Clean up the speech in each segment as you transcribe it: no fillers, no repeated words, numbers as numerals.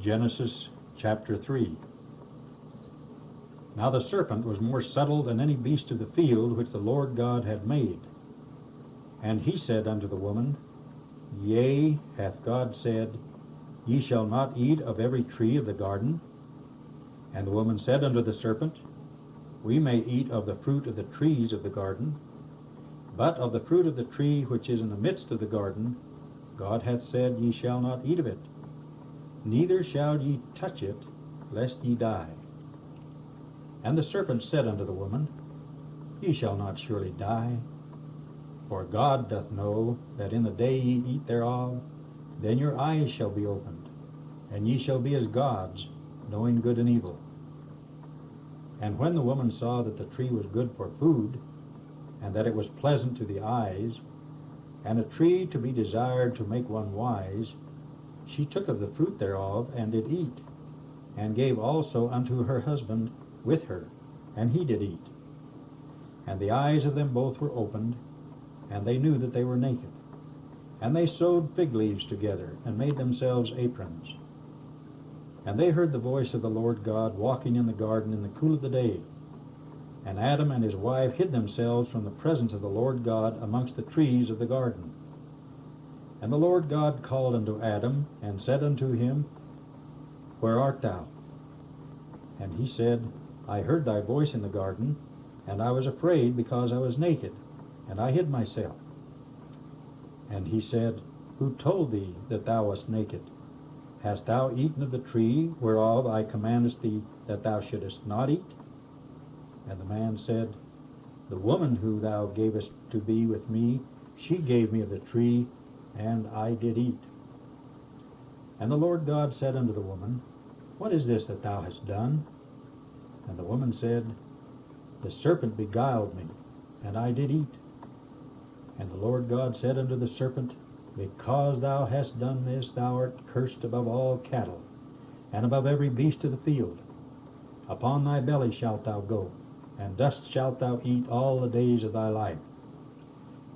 Genesis chapter 3. Now the serpent was more subtle than any beast of the field which the Lord God had made. And he said unto the woman, Yea, hath God said, Ye shall not eat of every tree of the garden? And the woman said unto the serpent, We may eat of the fruit of the trees of the garden, but of the fruit of the tree which is in the midst of the garden, God hath said, Ye shall not eat of it, neither shall ye touch it, lest ye die. And the serpent said unto the woman, Ye shall not surely die, for God doth know that in the day ye eat thereof, then your eyes shall be opened, and ye shall be as gods, knowing good and evil. And when the woman saw that the tree was good for food, and that it was pleasant to the eyes, and a tree to be desired to make one wise, she took of the fruit thereof, and did eat, and gave also unto her husband with her, and he did eat. And the eyes of them both were opened, and they knew that they were naked. And they sewed fig leaves together, and made themselves aprons. And they heard the voice of the Lord God walking in the garden in the cool of the day. And Adam and his wife hid themselves from the presence of the Lord God amongst the trees of the garden. And the Lord God called unto Adam, and said unto him, Where art thou? And he said, I heard thy voice in the garden, and I was afraid, because I was naked, and I hid myself. And he said, Who told thee that thou wast naked? Hast thou eaten of the tree whereof I commanded thee that thou shouldest not eat? And the man said, The woman who thou gavest to be with me, she gave me of the tree, and I did eat. And the Lord God said unto the woman, What is this that thou hast done? And the woman said, The serpent beguiled me, and I did eat. And the Lord God said unto the serpent, Because thou hast done this, thou art cursed above all cattle, and above every beast of the field. Upon thy belly shalt thou go, and dust shalt thou eat all the days of thy life.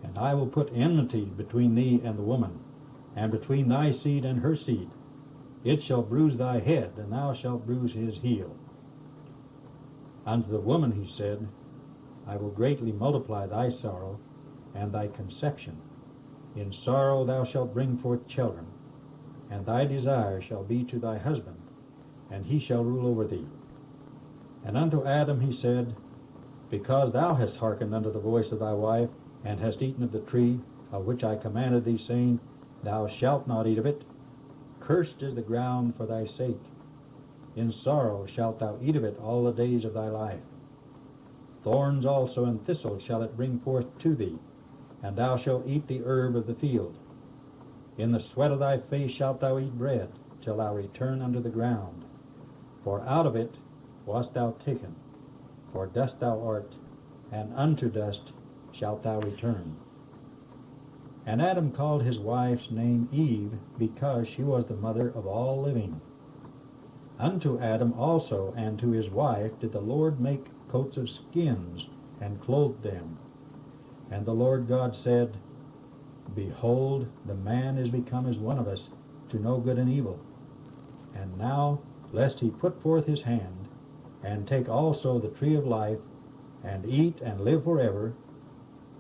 And I will put enmity between thee and the woman, and between thy seed and her seed. It shall bruise thy head, and thou shalt bruise his heel. Unto the woman he said, I will greatly multiply thy sorrow and thy conception. In sorrow thou shalt bring forth children, and thy desire shall be to thy husband, and he shall rule over thee. And unto Adam he said, Because thou hast hearkened unto the voice of thy wife, and hast eaten of the tree of which I commanded thee, saying, Thou shalt not eat of it, cursed is the ground for thy sake. In sorrow shalt thou eat of it all the days of thy life. Thorns also and thistles shall it bring forth to thee, and thou shalt eat the herb of the field. In the sweat of thy face shalt thou eat bread, till thou return unto the ground. For out of it wast thou taken, for dust thou art, and unto dust shalt thou return. And Adam called his wife's name Eve, because she was the mother of all living. Unto Adam also and to his wife did the Lord make coats of skins, and clothed them. And the Lord God said, Behold, the man is become as one of us, to know good and evil. And now, lest he put forth his hand, and take also the tree of life, and eat and live forever,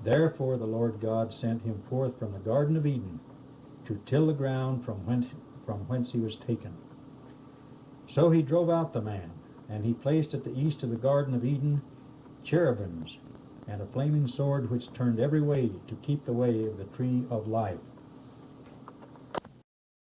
therefore the Lord God sent him forth from the Garden of Eden, to till the ground from whence he was taken. So he drove out the man, and he placed at the east of the Garden of Eden cherubims, and a flaming sword which turned every way to keep the way of the tree of life.